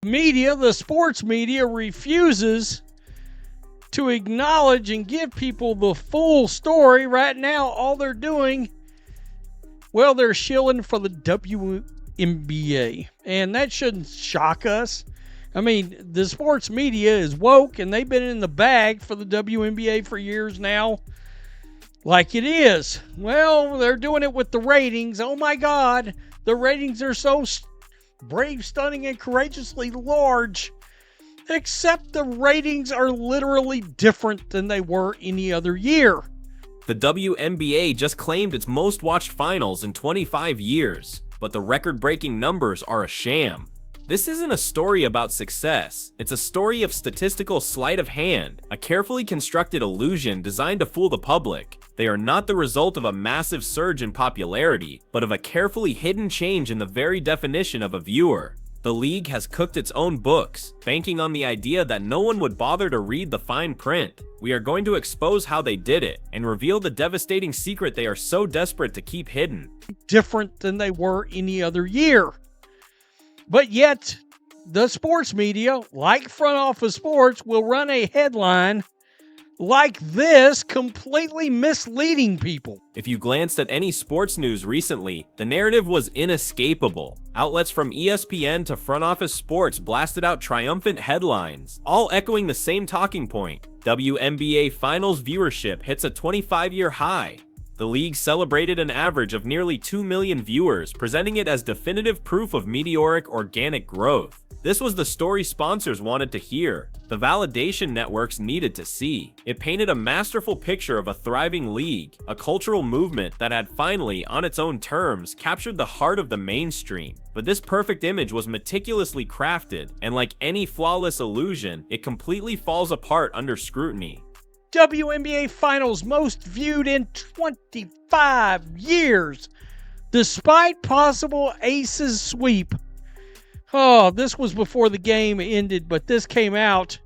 The sports media refuses to acknowledge and give people the full story. Right now, all they're doing, well, they're shilling for the WNBA, and that shouldn't shock us. I mean, the sports media is woke, and they've been in the bag for the WNBA for years now, like it is. Well, they're doing it with the ratings. Oh, my God. The ratings are so brave, stunning, and courageously large, except the ratings are literally different than they were any other year. The WNBA just claimed its most watched finals in 25 years, but the record-breaking numbers are a sham. This isn't a story about success. It's a story of statistical sleight of hand, a carefully constructed illusion designed to fool the public. They are not the result of a massive surge in popularity, but of a carefully hidden change in the very definition of a viewer. The league has cooked its own books, banking on the idea that no one would bother to read the fine print. We are going to expose how they did it, and reveal the devastating secret they are so desperate to keep hidden. Different than they were any other year. But yet, the sports media, like Front Office Sports, will run a headline like this, completely misleading people. If you glanced at any sports news recently, the narrative was inescapable. Outlets from ESPN to Front Office Sports blasted out triumphant headlines, all echoing the same talking point. WNBA Finals viewership hits a 25-year high. The league celebrated an average of nearly 2 million viewers, presenting it as definitive proof of meteoric organic growth. This was the story sponsors wanted to hear, the validation networks needed to see. It painted a masterful picture of a thriving league, a cultural movement that had finally, on its own terms, captured the heart of the mainstream. But this perfect image was meticulously crafted, and like any flawless illusion, it completely falls apart under scrutiny. WNBA Finals most viewed in 25 years, despite possible Aces sweep. Oh, this was before the game ended, but this came out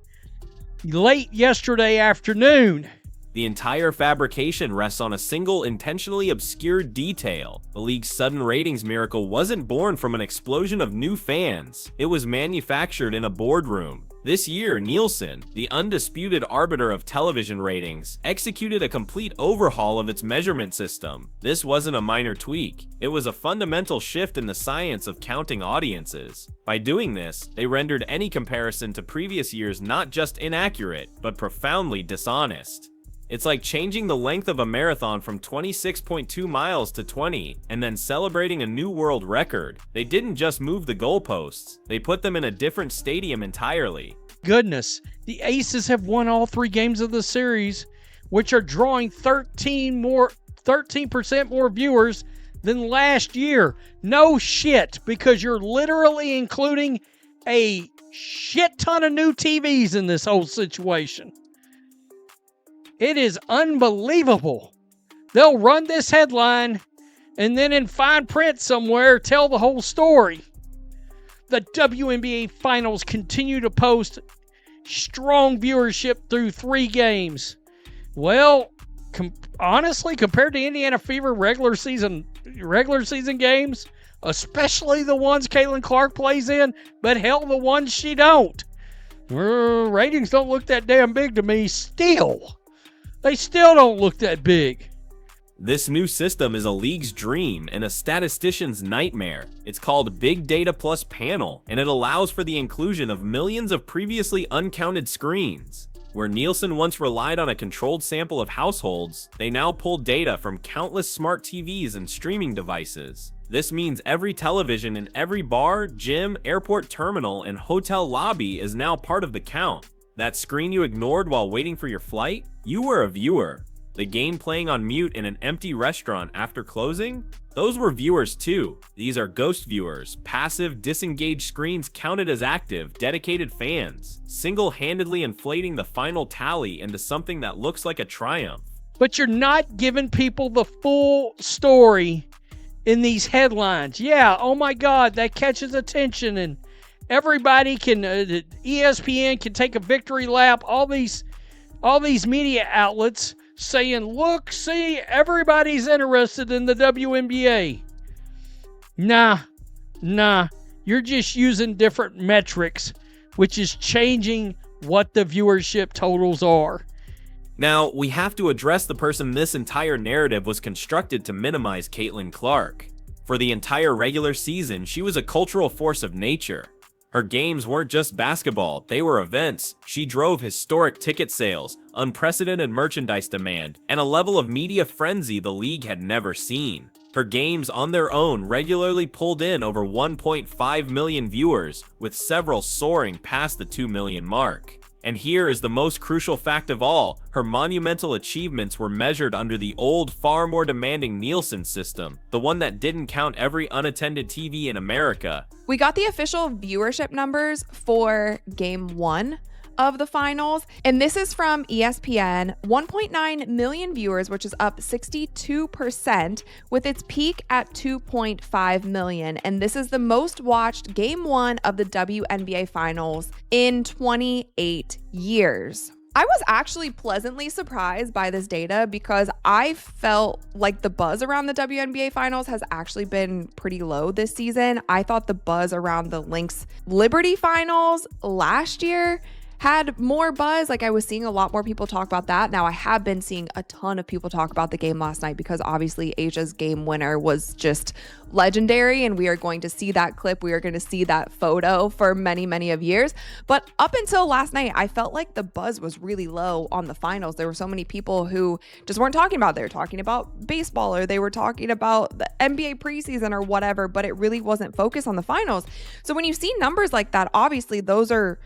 late yesterday afternoon. The entire fabrication rests on a single intentionally obscured detail. The league's sudden ratings miracle wasn't born from an explosion of new fans. It was manufactured in a boardroom. This year, Nielsen, the undisputed arbiter of television ratings, executed a complete overhaul of its measurement system. This wasn't a minor tweak. It was a fundamental shift in the science of counting audiences. By doing this, they rendered any comparison to previous years not just inaccurate, but profoundly dishonest. It's like changing the length of a marathon from 26.2 miles to 20, and then celebrating a new world record. They didn't just move the goalposts, they put them in a different stadium entirely. Goodness, the Aces have won all 3 games of the series, which are drawing 13% more viewers than last year. No shit, because you're literally including a shit ton of new TVs in this whole situation. It is unbelievable. They'll run this headline and then in fine print somewhere tell the whole story. The WNBA Finals continue to post strong viewership through 3 games. Well, honestly, compared to Indiana Fever regular season games, especially the ones Caitlin Clark plays in, but hell, the ones she don't. Ratings don't look that damn big to me still. They still don't look that big. This new system is a league's dream and a statistician's nightmare. It's called Big Data Plus Panel, and it allows for the inclusion of millions of previously uncounted screens. Where Nielsen once relied on a controlled sample of households, they now pull data from countless smart TVs and streaming devices. This means every television in every bar, gym, airport terminal, and hotel lobby is now part of the count. That screen you ignored while waiting for your flight? You were a viewer. The game playing on mute in an empty restaurant after closing? Those were viewers too. These are ghost viewers, passive, disengaged screens counted as active, dedicated fans, single-handedly inflating the final tally into something that looks like a triumph. But you're not giving people the full story in these headlines. Yeah, oh my God, that catches attention, and everybody can, ESPN can take a victory lap. All these media outlets saying, look, see, everybody's interested in the WNBA. Nah. You're just using different metrics, which is changing what the viewership totals are. Now, we have to address the person this entire narrative was constructed to minimize Caitlin Clark. For the entire regular season, she was a cultural force of nature. Her games weren't just basketball, they were events. She drove historic ticket sales, unprecedented merchandise demand, and a level of media frenzy the league had never seen. Her games on their own regularly pulled in over 1.5 million viewers, with several soaring past the 2 million mark. And here is the most crucial fact of all, her monumental achievements were measured under the old, far more demanding Nielsen system, the one that didn't count every unattended TV in America. We got the official viewership numbers for Game 1 of the finals, and this is from ESPN. 1.9 million viewers, which is up 62%, with its peak at 2.5 million. And this is the most watched Game 1 of the WNBA finals in 28 years. I was actually pleasantly surprised by this data because I felt like the buzz around the WNBA finals has actually been pretty low this season. I thought the buzz around the Lynx Liberty finals last year had more buzz. Like, I was seeing a lot more people talk about that. Now, I have been seeing a ton of people talk about the game last night because obviously Asia's game winner was just legendary, and we are going to see that clip. We are going to see that photo for many, many of years. But up until last night, I felt like the buzz was really low on the finals. There were so many people who just weren't talking about it. They were talking about baseball, or they were talking about the NBA preseason or whatever, but it really wasn't focused on the finals. So when you see numbers like that, obviously those are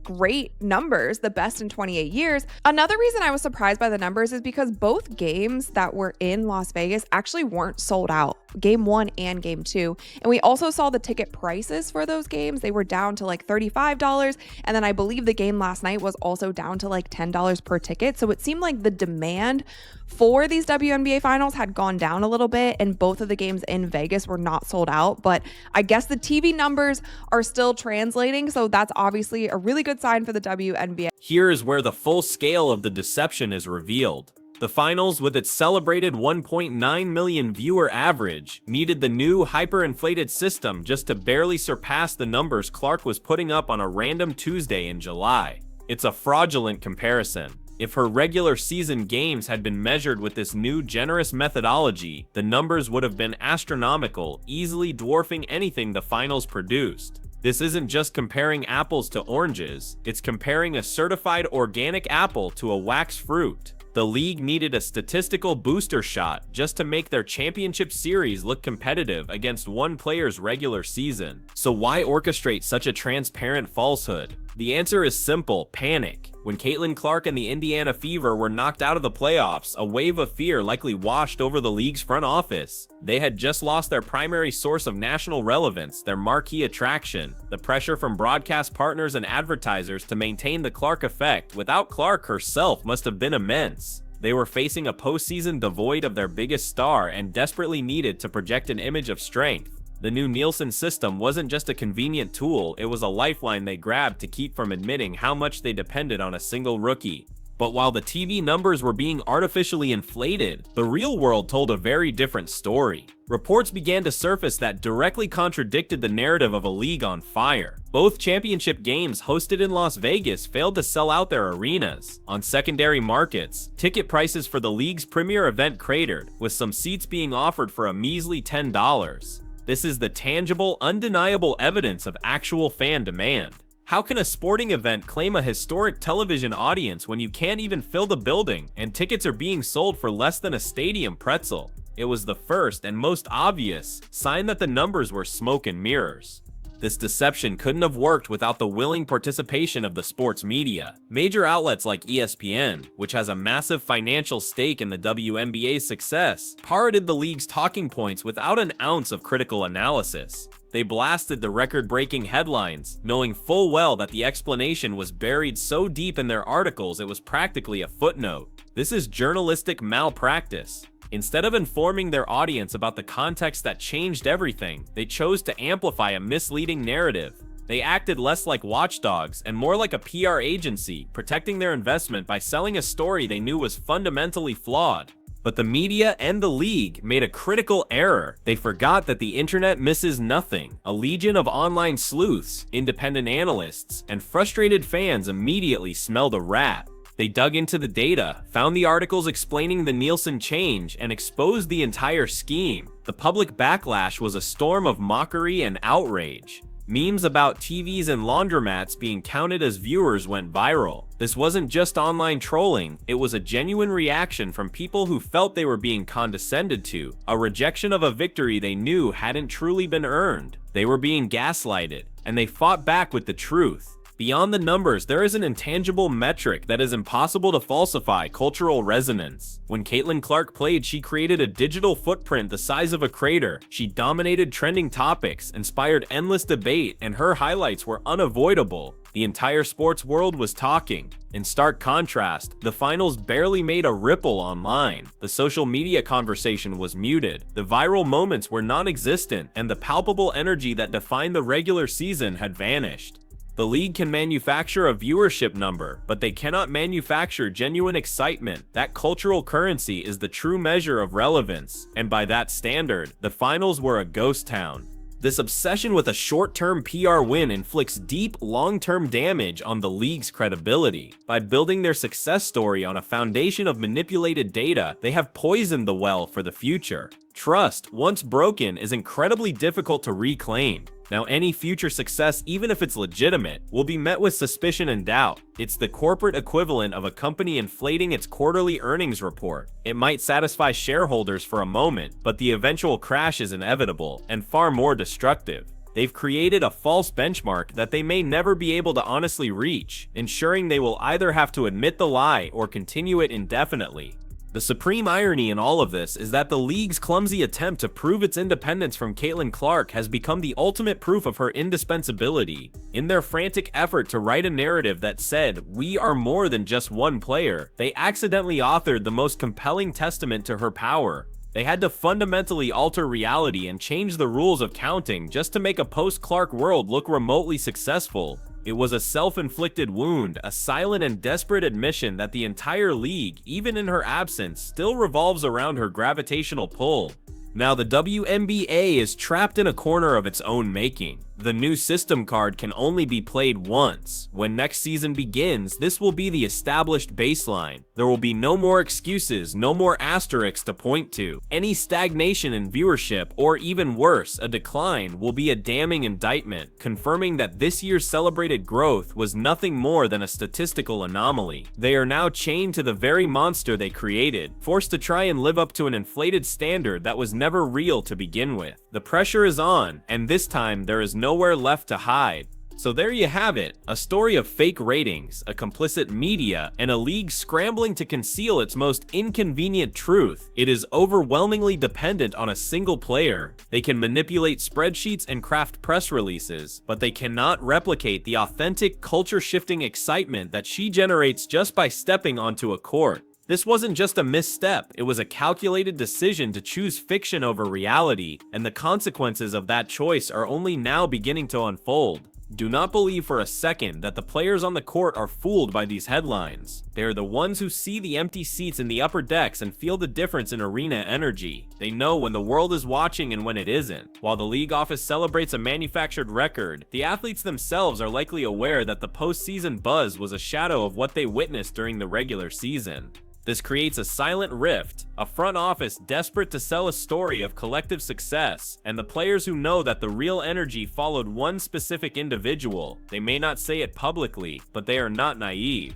great numbers, the best in 28 years. Another reason I was surprised by the numbers is because both games that were in Las Vegas actually weren't sold out, Game 1 and Game 2. And we also saw the ticket prices for those games. They were down to like $35. And then I believe the game last night was also down to like $10 per ticket. So it seemed like the demand for these WNBA finals had gone down a little bit, and both of the games in Vegas were not sold out. But I guess the TV numbers are still translating, so that's obviously a really good sign for the WNBA. Here is where the full scale of the deception is revealed. The finals, with its celebrated 1.9 million viewer average, needed the new hyperinflated system just to barely surpass the numbers Clark was putting up on a random Tuesday in July. It's a fraudulent comparison. If her regular season games had been measured with this new generous methodology, the numbers would have been astronomical, easily dwarfing anything the finals produced. This isn't just comparing apples to oranges, it's comparing a certified organic apple to a wax fruit. The league needed a statistical booster shot just to make their championship series look competitive against one player's regular season. So why orchestrate such a transparent falsehood? The answer is simple: panic. When Caitlin Clark and the Indiana Fever were knocked out of the playoffs, a wave of fear likely washed over the league's front office. They had just lost their primary source of national relevance, their marquee attraction. The pressure from broadcast partners and advertisers to maintain the Clark effect without Clark herself must have been immense. They were facing a postseason devoid of their biggest star and desperately needed to project an image of strength. The new Nielsen system wasn't just a convenient tool, it was a lifeline they grabbed to keep from admitting how much they depended on a single rookie. But while the TV numbers were being artificially inflated, the real world told a very different story. Reports began to surface that directly contradicted the narrative of a league on fire. Both championship games hosted in Las Vegas failed to sell out their arenas. On secondary markets, ticket prices for the league's premier event cratered, with some seats being offered for a measly $10. This is the tangible, undeniable evidence of actual fan demand. How can a sporting event claim a historic television audience when you can't even fill the building and tickets are being sold for less than a stadium pretzel? It was the first and most obvious sign that the numbers were smoke and mirrors. This deception couldn't have worked without the willing participation of the sports media. Major outlets like ESPN, which has a massive financial stake in the WNBA's success, parroted the league's talking points without an ounce of critical analysis. They blasted the record-breaking headlines, knowing full well that the explanation was buried so deep in their articles it was practically a footnote. This is journalistic malpractice. Instead of informing their audience about the context that changed everything, they chose to amplify a misleading narrative. They acted less like watchdogs and more like a PR agency, protecting their investment by selling a story they knew was fundamentally flawed. But the media and the league made a critical error. They forgot that the internet misses nothing. A legion of online sleuths, independent analysts, and frustrated fans immediately smelled a rat. They dug into the data, found the articles explaining the Nielsen change, and exposed the entire scheme. The public backlash was a storm of mockery and outrage. Memes about TVs and laundromats being counted as viewers went viral. This wasn't just online trolling, it was a genuine reaction from people who felt they were being condescended to, a rejection of a victory they knew hadn't truly been earned. They were being gaslighted, and they fought back with the truth. Beyond the numbers, there is an intangible metric that is impossible to falsify: cultural resonance. When Caitlin Clark played, she created a digital footprint the size of a crater. She dominated trending topics, inspired endless debate, and her highlights were unavoidable. The entire sports world was talking. In stark contrast, the finals barely made a ripple online. The social media conversation was muted, the viral moments were non-existent, and the palpable energy that defined the regular season had vanished. The league can manufacture a viewership number, but they cannot manufacture genuine excitement. That cultural currency is the true measure of relevance, and by that standard, the finals were a ghost town. This obsession with a short-term PR win inflicts deep, long-term damage on the league's credibility. By building their success story on a foundation of manipulated data, they have poisoned the well for the future. Trust, once broken, is incredibly difficult to reclaim. Now, any future success, even if it's legitimate, will be met with suspicion and doubt. It's the corporate equivalent of a company inflating its quarterly earnings report. It might satisfy shareholders for a moment, but the eventual crash is inevitable and far more destructive. They've created a false benchmark that they may never be able to honestly reach, ensuring they will either have to admit the lie or continue it indefinitely. The supreme irony in all of this is that the league's clumsy attempt to prove its independence from Caitlin Clark has become the ultimate proof of her indispensability. In their frantic effort to write a narrative that said, "We are more than just one player," they accidentally authored the most compelling testament to her power. They had to fundamentally alter reality and change the rules of counting just to make a post-Clark world look remotely successful. It was a self-inflicted wound, a silent and desperate admission that the entire league, even in her absence, still revolves around her gravitational pull. Now the WNBA is trapped in a corner of its own making. The new system card can only be played once. When next season begins, this will be the established baseline. There will be no more excuses, no more asterisks to point to. Any stagnation in viewership, or even worse, a decline, will be a damning indictment, confirming that this year's celebrated growth was nothing more than a statistical anomaly. They are now chained to the very monster they created, forced to try and live up to an inflated standard that was never real to begin with. The pressure is on, and this time there is nowhere left to hide. So there you have it, a story of fake ratings, a complicit media, and a league scrambling to conceal its most inconvenient truth. It is overwhelmingly dependent on a single player. They can manipulate spreadsheets and craft press releases, but they cannot replicate the authentic, culture-shifting excitement that she generates just by stepping onto a court. This wasn't just a misstep, it was a calculated decision to choose fiction over reality, and the consequences of that choice are only now beginning to unfold. Do not believe for a second that the players on the court are fooled by these headlines. They are the ones who see the empty seats in the upper decks and feel the difference in arena energy. They know when the world is watching and when it isn't. While the league office celebrates a manufactured record, the athletes themselves are likely aware that the postseason buzz was a shadow of what they witnessed during the regular season. This creates a silent rift, a front office desperate to sell a story of collective success, and the players who know that the real energy followed one specific individual. They may not say it publicly, but they are not naive.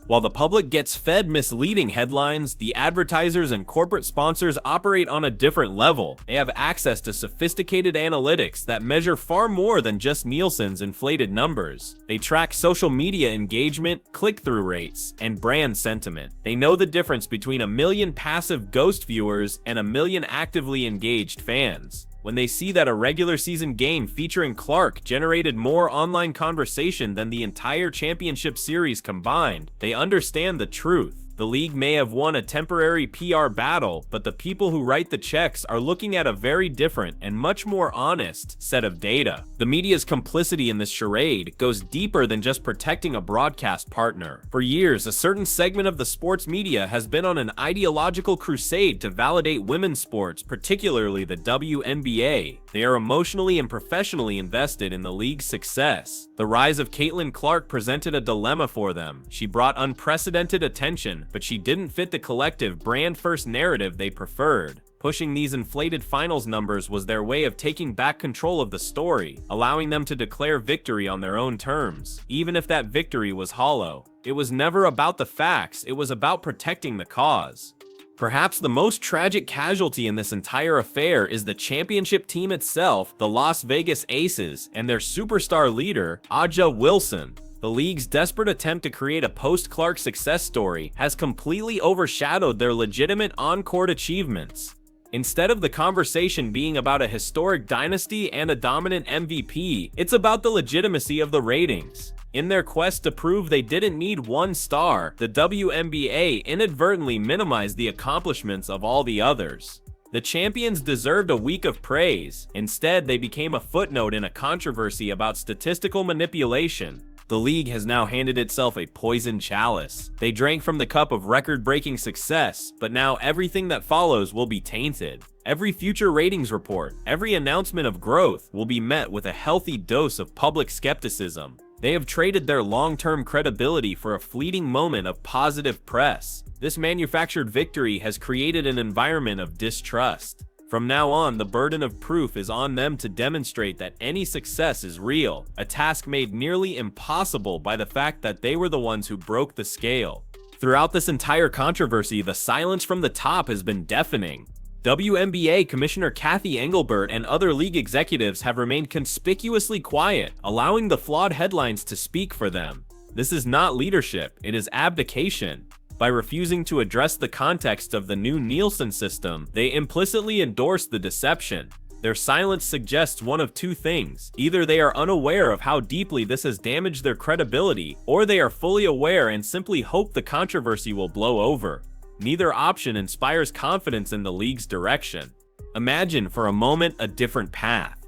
While the public gets fed misleading headlines, the advertisers and corporate sponsors operate on a different level. They have access to sophisticated analytics that measure far more than just Nielsen's inflated numbers. They track social media engagement, click-through rates, and brand sentiment. They know the difference between 1 million passive ghost viewers and 1 million actively engaged fans. When they see that a regular season game featuring Clark generated more online conversation than the entire championship series combined, they understand the truth. The league may have won a temporary PR battle, but the people who write the checks are looking at a very different and much more honest set of data. The media's complicity in this charade goes deeper than just protecting a broadcast partner. For years, a certain segment of the sports media has been on an ideological crusade to validate women's sports, particularly the WNBA. They are emotionally and professionally invested in the league's success. The rise of Caitlin Clark presented a dilemma for them. She brought unprecedented attention, but she didn't fit the collective brand-first narrative they preferred. Pushing these inflated finals numbers was their way of taking back control of the story, allowing them to declare victory on their own terms, even if that victory was hollow. It was never about the facts, it was about protecting the cause. Perhaps the most tragic casualty in this entire affair is the championship team itself, the Las Vegas Aces, and their superstar leader, Aja Wilson. The league's desperate attempt to create a post-Clark success story has completely overshadowed their legitimate on-court achievements. Instead of the conversation being about a historic dynasty and a dominant MVP, it's about the legitimacy of the ratings. In their quest to prove they didn't need one star, the WNBA inadvertently minimized the accomplishments of all the others. The champions deserved a week of praise. Instead, they became a footnote in a controversy about statistical manipulation. The league has now handed itself a poisoned chalice. They drank from the cup of record-breaking success, but now everything that follows will be tainted. Every future ratings report, every announcement of growth will be met with a healthy dose of public skepticism. They have traded their long-term credibility for a fleeting moment of positive press. This manufactured victory has created an environment of distrust. From now on, the burden of proof is on them to demonstrate that any success is real, a task made nearly impossible by the fact that they were the ones who broke the scale. Throughout this entire controversy, the silence from the top has been deafening. WNBA Commissioner Kathy Engelbert and other league executives have remained conspicuously quiet, allowing the flawed headlines to speak for them. This is not leadership, it is abdication. By refusing to address the context of the new Nielsen system, they implicitly endorse the deception. Their silence suggests one of two things. Either they are unaware of how deeply this has damaged their credibility, or they are fully aware and simply hope the controversy will blow over. Neither option inspires confidence in the league's direction. Imagine for a moment a different path.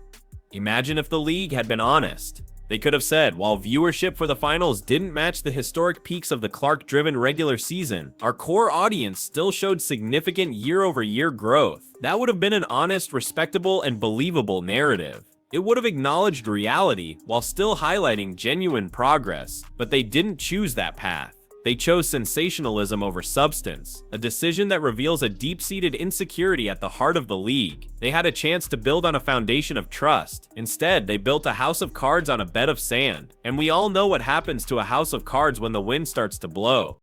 Imagine if the league had been honest. They could have said, while viewership for the finals didn't match the historic peaks of the Clark-driven regular season, our core audience still showed significant year-over-year growth. That would have been an honest, respectable, and believable narrative. It would have acknowledged reality while still highlighting genuine progress, but they didn't choose that path. They chose sensationalism over substance, a decision that reveals a deep-seated insecurity at the heart of the league. They had a chance to build on a foundation of trust. Instead, they built a house of cards on a bed of sand. And we all know what happens to a house of cards when the wind starts to blow.